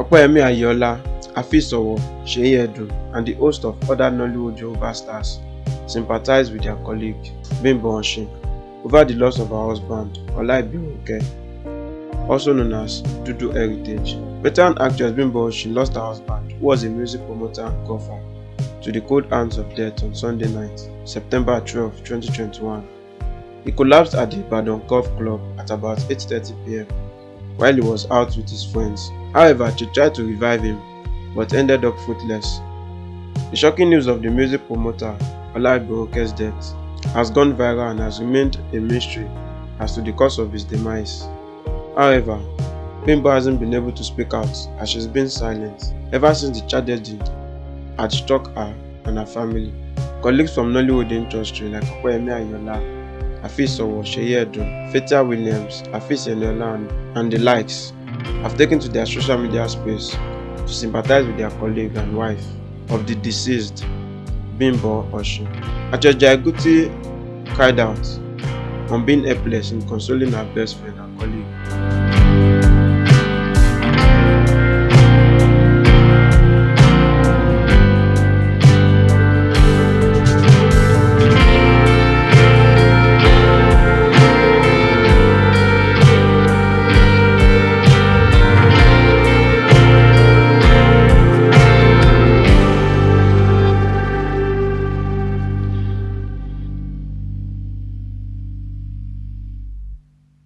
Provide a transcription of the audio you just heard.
Opeyemi Ayola, Afeez, Seyi Edun, and the host of other Nollywood Yoruba stars sympathized with their colleague Bimbo Oshin over the loss of her husband, Balogun, also known as Dudu Heritage. Veteran actress Bimbo Oshin lost her husband, who was a music promoter and golfer, to the cold hands of death on Sunday night, September 12, 2021. He collapsed at the Balogun Golf Club at about 8:30 p.m. while he was out with his friends. However, she tried to revive him, but ended up fruitless. The shocking news of the music promoter Balogun's death has gone viral and has remained a mystery as to the cause of his demise. However, Bimbo hasn't been able to speak out as she's been silent ever since the tragedy had struck her and her family. Colleagues from Nollywood industry like Opeyemi Ayola, Afeez, Seyi Edun, Fathia Williams, Afeez and the likes have taken to their social media space to sympathize with their colleague and wife of the deceased, Bimbo Oshin. Actress Jaiguti cried out on being helpless in consoling her best friend and colleague.